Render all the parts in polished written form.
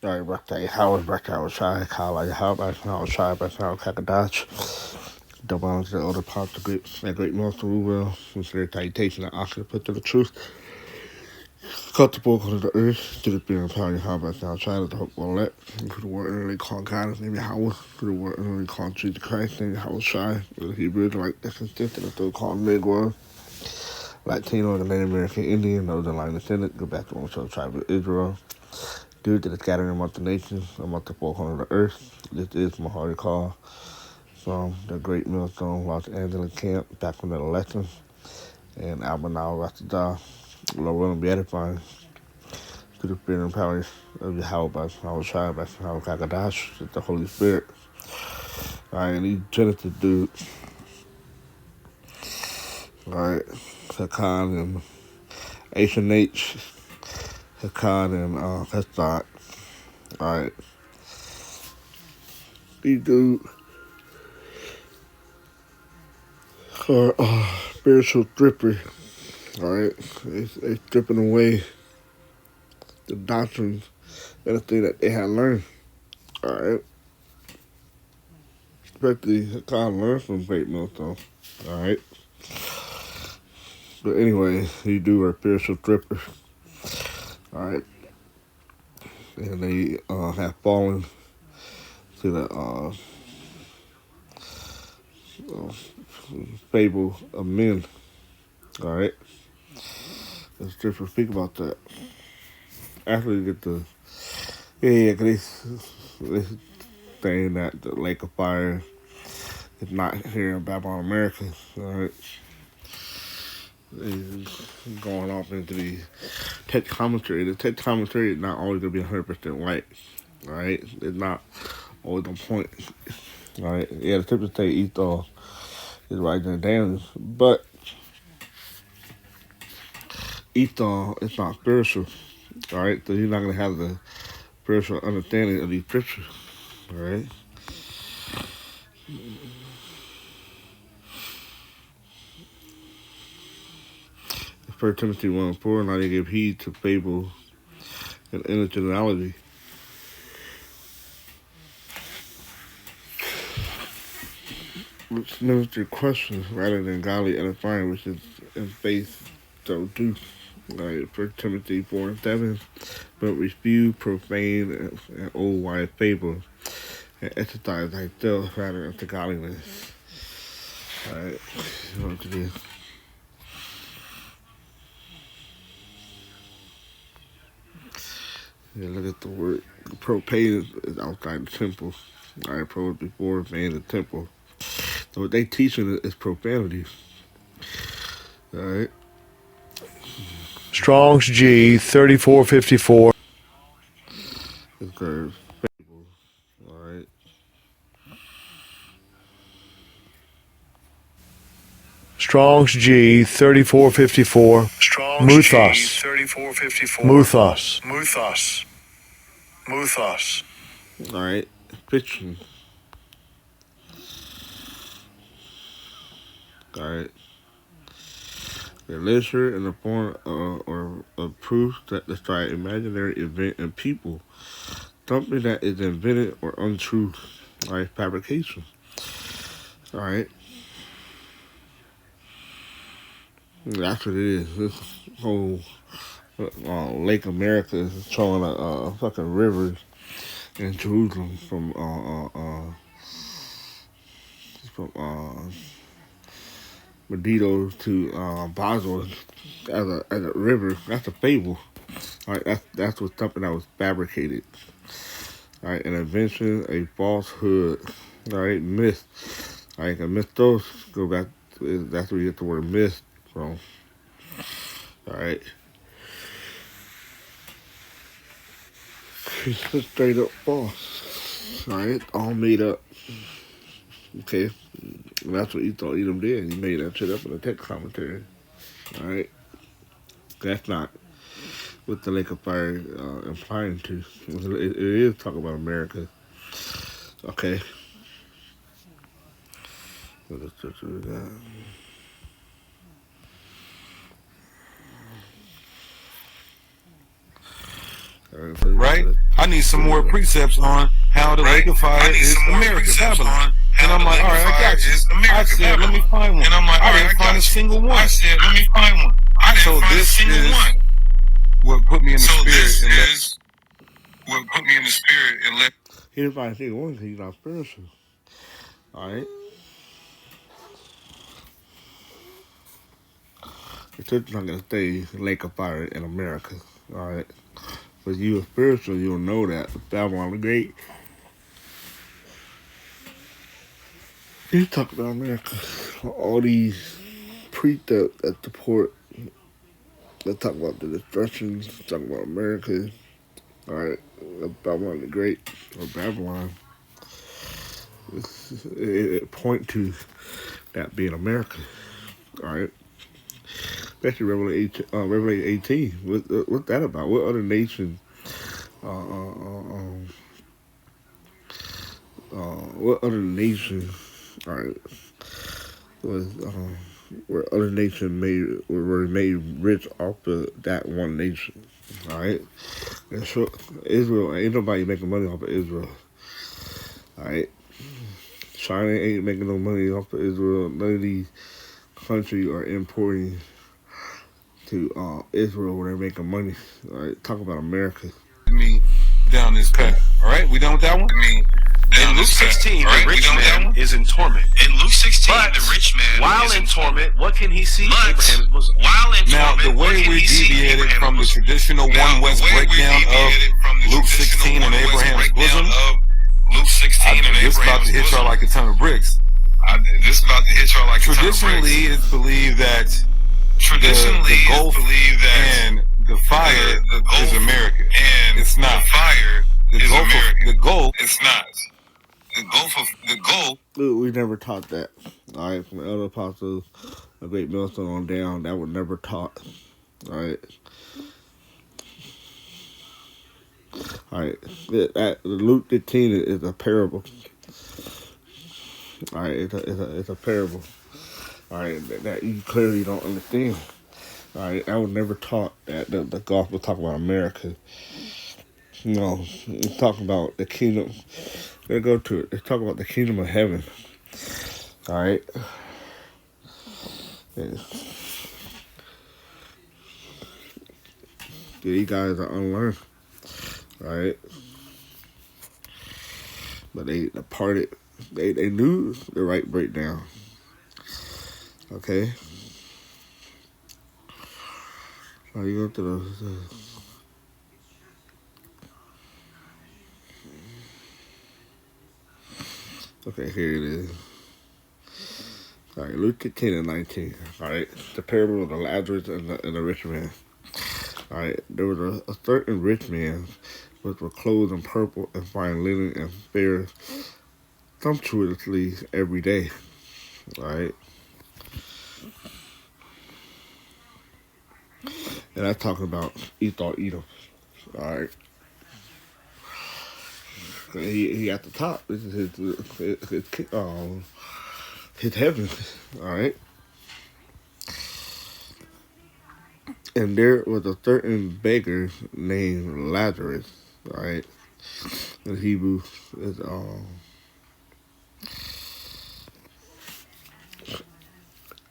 Sorry, birthday, Howard, birthday, I was trying, Kyle, like, how about I was trying, birthday, I was Kakadash. The ones that other parts of great, that great most of the world, since their citation that actually put to the truth. Cut the book on the earth to the being power how about now China to hope will let to the word early called God maybe how to the word early called Jesus Christ maybe how shy the Hebrew like that's consistent with the called Negro Latino the Native American Indian those in line descendant go back to one show tribe of Israel due to the scattering among the nations among the four corners of the earth. This is my hearty call from the Great Millstone Los Angeles camp back from the elections and Albanal Rastadar. Lord willing be edifying to the spirit and powers of Yahweh, our tribe, our Kakadash, the Holy Spirit. Alright, and these Genesis dudes, alright, Hakan and H&H, Hakan and Hesed. Alright, these dudes are spiritual strippers. Alright, they stripping away the doctrines and the thing that they had learned. Alright, especially Hakan learned from Great Millstone. Alright. But anyway, he do are spiritual strippers. Alright. And they have fallen to the uh, fable of men. Alright. Let's just speak about that. After we get the this saying that the lake of fire is not here in Babylon, America. Alright. Going off into the text commentary. The text commentary is not always going to be 100% right. Alright? It's not always on point. Alright? Yeah, the scriptures say Esau is right than Daniel, but Esau is not spiritual. Alright? So he's not going to have the spiritual understanding of these scriptures. Alright? 1 Timothy 1:4, now they give heed to fable and intergenerationality. Which minister questions rather than godly edifying, which is in faith so do. Right, 1 Timothy 4:7, but refuse profane and old wise fable, and exercise thyself rather unto godliness. Alright, on to this. Yeah, look at the word. Profane is outside the temple. Alright, pro is before, man the temple. So what they teaching is profanity. Alright. Strong's G 3454. It's curves. Fables. Alright. Strong's G 3454. Strong's G Muthos. 3454. Muthos. Muthos. Muthos. Alright. Fiction. Alright. The literature in the form or of proof that describe imaginary event and people. Something that is invented or untrue. Alright, fabrication. Alright. That's what it is. This whole Lake America is showing a fucking river in Jerusalem from Medito to Basel as a river. That's a fable. All right, that's what's something that was fabricated. All right, an invention, a falsehood. All right, myth. All right, and mythos go back. That's where you get the word myth from. All right, it's straight up false. All right, all made up. Okay, that's what Esau Edom did. He made that shit up in the text commentary. All right, that's not what the lake of fire implying to. It is talking about America. Okay. right? I need some more precepts on how the lake of fire is America, Babylon. And I'm like, all right, I got you. I said, let me find one. And I'm like, I didn't find a single one. I said, let me find one. So this is what put me in the spirit and let. He didn't find a single one because he's not spiritual. Alright? The church is not going to stay lake of fire in America. Alright? But you are spiritual, you'll know that. Babylon the Great. He talk about America. All these precepts that support. They talk about the destruction. Talk about America. Alright? Babylon the Great. Or Babylon. It point to that being America. Alright? Especially Revelation 18. What's that about? What other nation? What other nation? All right, was where other nations were made rich off of that one nation. All right, and so Israel ain't nobody making money off of Israel. All right, China ain't making no money off of Israel. None of these countries are importing to Israel where they're making money. All right, talk about America. Me down this path. All right, we done with that one? In Luke 16, the rich man is in torment. In Luke 16, the rich man while in torment, what can he see? Abraham's bosom. Now, the way we deviated from the traditional one West breakdown of Luke 16 and Abraham's bosom, this about to hit y'all like a ton of bricks. Traditionally, it's believed that the Gulf and the fire is America. It's not. The Gulf. It's not. The Gulf. We never taught that. All right, from the other apostles, a great millstone on down, that was never taught. All right. All right. Luke 15 is a parable. All right, it's a parable. All right, that you clearly don't understand. All right, I was never taught that the gospel talk about America. No, it's talking about the kingdom. Let's go to it. Let's talk about the kingdom of heaven. All right. Yeah. These guys are unlearned. All right. But they departed. They knew the right breakdown. Okay. Now you go to the okay, here it is. All right, Luke 10 and 19. All right, the parable of the Lazarus and the rich man. All right, there was a certain rich man which were clothed in purple and fine linen and fared sumptuously every day. All right. And that's talking about Esau Edom. All right. He at the top. This is his heaven. All right. And there was a certain beggar named Lazarus. All right. In Hebrew is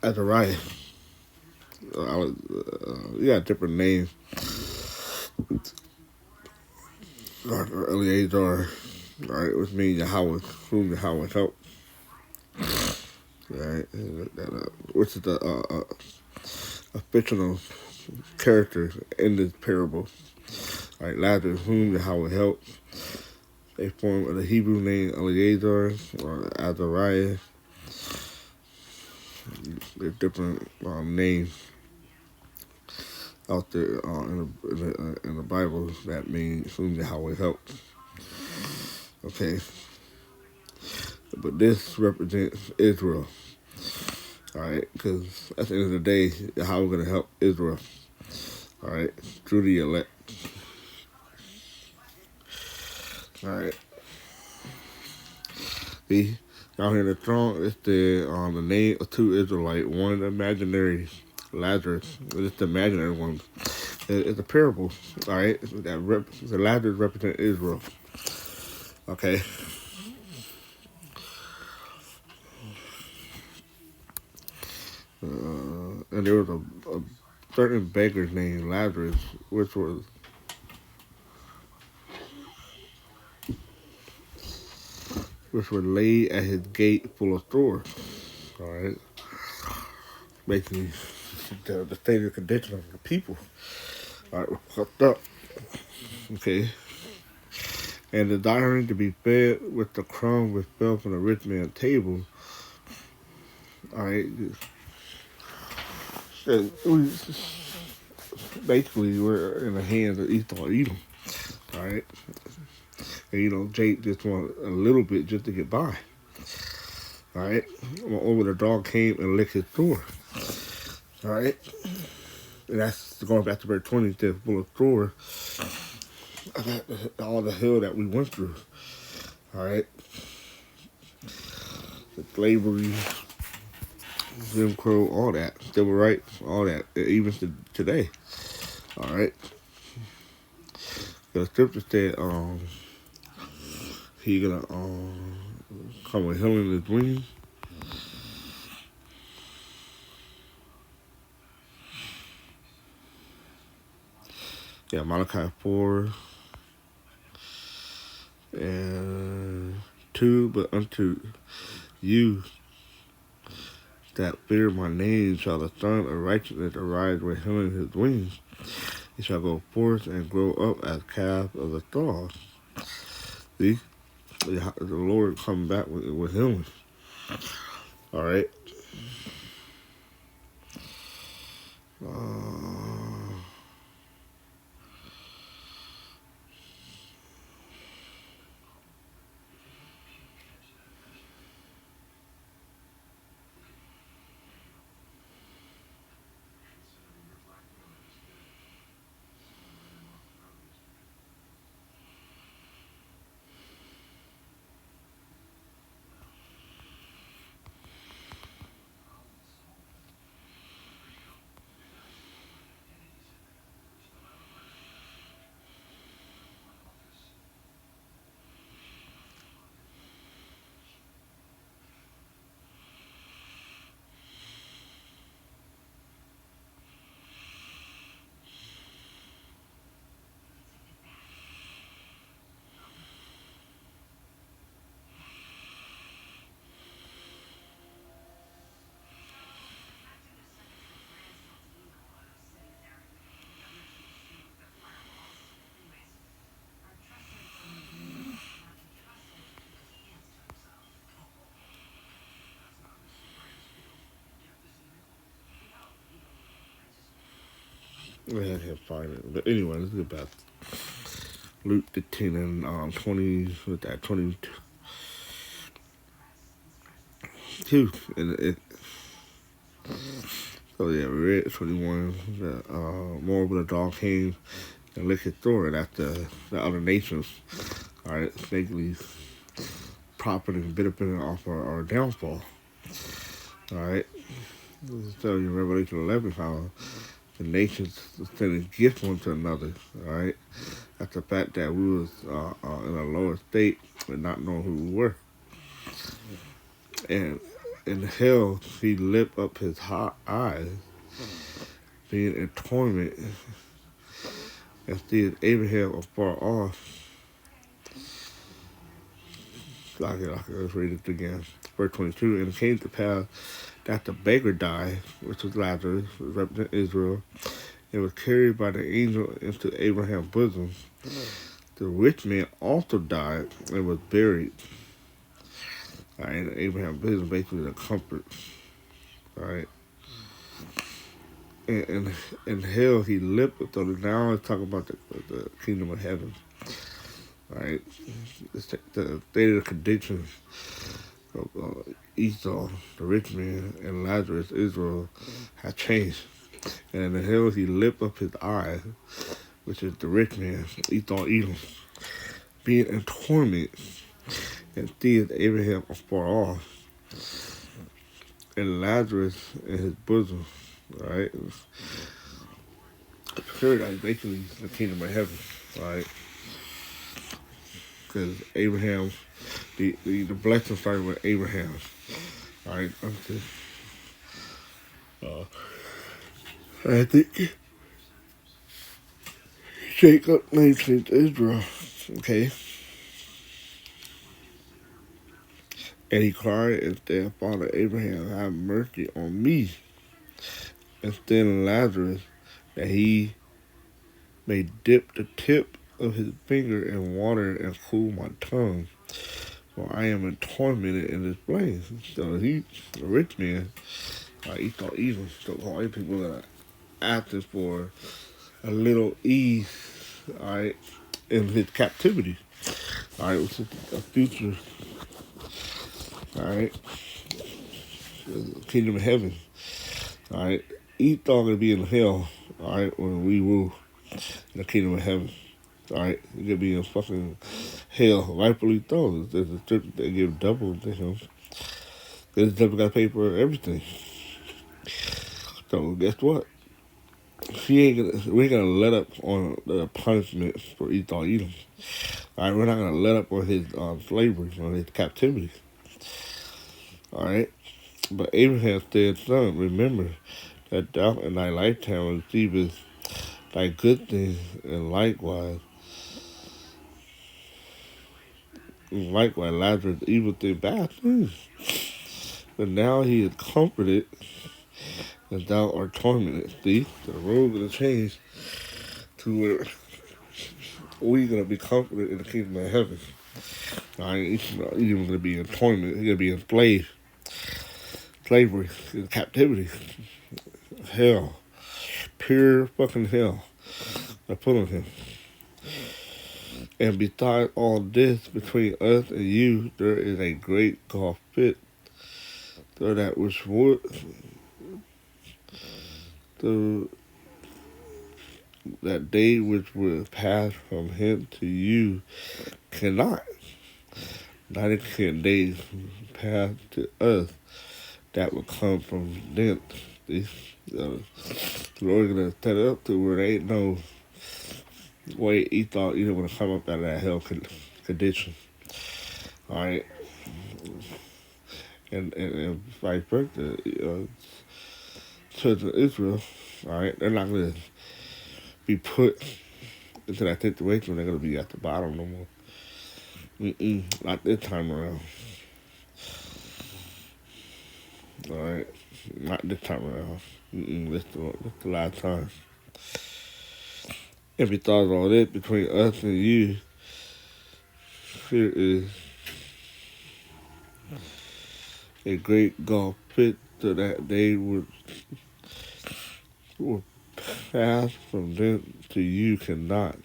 Azariah. You got different names. Or Eleazar, right, which means Yahweh, whom Yahweh helped. Right, which is a fictional character in this parable. Right, Lazarus, whom Yahweh helped. They form the Hebrew name Eleazar or Azariah. There's different names out there in the Bible that means whom Yahweh helped. Okay. But this represents Israel. All right. Because at the end of the day, Yahweh going to help Israel. All right. Through the elect. All right. See, down here in the throne, it's the name of two Israelites. One imaginary Lazarus. It's the imaginary one. It's a parable, all right? The Lazarus represent Israel, okay? And there was a certain beggar named Lazarus, which was laid at his gate full of sores, all right? Basically, the state of condition of the people, all right, was fucked up, okay? And desiring to be fed with the crumbs which fell from the rich man's table, all right? Basically, we're in the hands of Esau Edom, all right? And, Jake just wanted a little bit just to get by, all right? Over the dog came and licked his door, all right? And that's going back to verse 20, says, full of sores, all the hell that we went through, all right? The slavery, Jim Crow, all that, civil rights, all that, even today, all right? The scripture said, he gonna come with healing his wings. Yeah, Malachi 4 and 2, but unto you that fear my name shall the Son of Righteousness arise with healing his wings. He shall go forth and grow up as calf of the stars. See, the Lord come back with healing. All right. I can't find it. But anyway, let's get back. Luke 15 and 20, with that 22. And so yeah, we read 21. More of the dog came and licked his door, and after the other nations, all right, snakely profiting, benefiting off our downfall. All right. This is telling you in Revelation 11 how the nations sending gifts one to another. All right. That's the fact that we was in a lower state and not knowing who we were. And in hell, he lift up his hot eyes, being in torment, and seeing Abraham afar off. Let's read it again. Verse 22, and it came to pass that the beggar died, which was Lazarus, which represented Israel, and was carried by the angel into Abraham's bosom. The rich man also died and was buried. All right, and Abraham's bosom basically the comfort. All right. And in hell he lived. So now let's talk about the kingdom of heaven. All right. The state of the condition of Esau, the rich man, and Lazarus, Israel, had changed. And in hell he lifted up his eyes, which is the rich man, Esau, Edom, being in torment, and seeth Abraham afar off, and Lazarus in his bosom. Right? paradise basically is the kingdom of heaven, right? Because Abraham, the blessing started with Abraham, right? I think Jacob named Israel, okay? And he cried and said, Father Abraham, have mercy on me, instead of Lazarus, that he may dip the tip of his finger in water and cool my tongue, for I am tormented in this place. So he, a rich man, he thought evil. So all these people that are asking for a little ease, all right, in his captivity. All right, which is a future, all right, kingdom of heaven. All right, Esau gonna be in hell. All right, when we rule in the kingdom of heaven. All right, he's gonna be in fucking hell, rightfully so. There's a scripture that give double to him. This devil got to pay for everything. So guess what? We ain't gonna let up on the punishment for Esau Edom. All right, we're not gonna let up on his slavery, on his captivity. All right, but Abraham said, "Son, remember that thou in thy lifetime receivest thy good things, and likewise Lazarus evil thing, bad things. But now he is comforted, and thou art tormented." See, the road gonna change to where we're gonna be comforted in the kingdom of heaven. All right, he's gonna be in torment. He's gonna be enslaved, slavery, in captivity, hell, pure fucking hell. I put on him. And besides all this, between us and you, there is a great gulf fit, so that which would, so that they which would pass from him to you cannot. Neither can they pass to us that will come from thence. The Lord's gonna set it up to where there ain't no way he thought either gonna come up out of that hell condition. All right, and vice versa. Children of Israel, all right, they're not gonna be put into that situation. They're gonna be at the bottom no more. Not this time around. All right, not this time around. This the last time. If you thought of all this between us and you, here is a great gulf fit, so that they would pass from them to you cannot.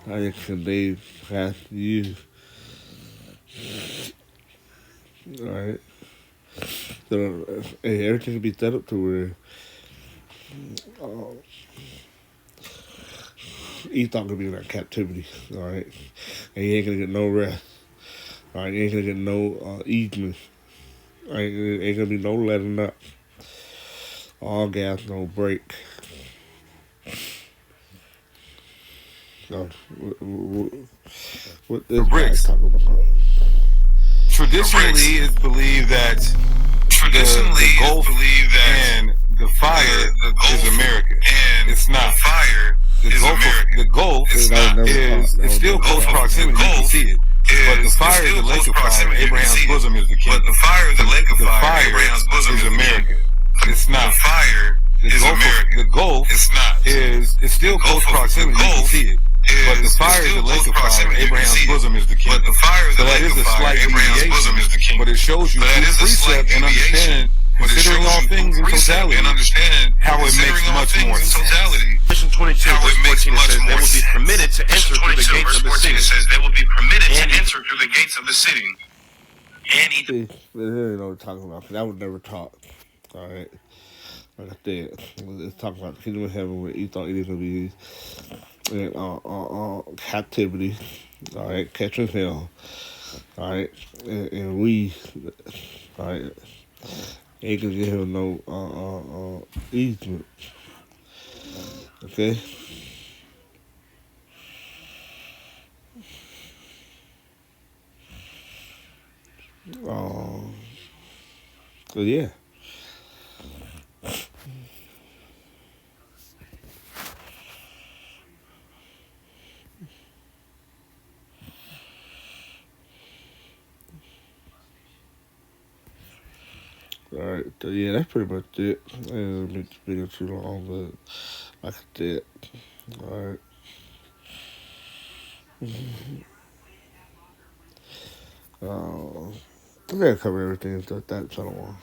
Neither can they pass to you. All right. So everything can be set up to where Esau gonna be in that captivity. All right, and he ain't gonna get no rest. All right, he ain't gonna get no easement. Ain't gonna be no letting up. All gas, no brake. So, what this guy talking about? Traditionally, it's believed that the Gulf and the fire is America. It's not. The Gulf is still close proximity. You can see it. But the fire is the lake of fire. Abraham's bosom is the kingdom. The fire is America. It's not. The Gulf is still close proximity. You can see it. But the fire is the lake of fire. Abraham's bosom is the kingdom. So that is a slight deviation, but it shows you through precept and understanding, considering all things in totality, how it makes much more sense. Verse 22, verse 14, it says, they will be permitted to enter through the gates of the city. It says, they will be permitted to enter through the gates of the city. And eat. See, they don't know what we're talking about, because I would never talk. All right. Like I said, it's talking about the kingdom of heaven where Esau is going to be in captivity, all right, catching hell, all right, and we, all right, ain't going to give him no easement. Okay. So yeah. Alright, so yeah, that's pretty much it. I didn't make this video too long, but like I said, alright. I gotta cover everything that I don't want.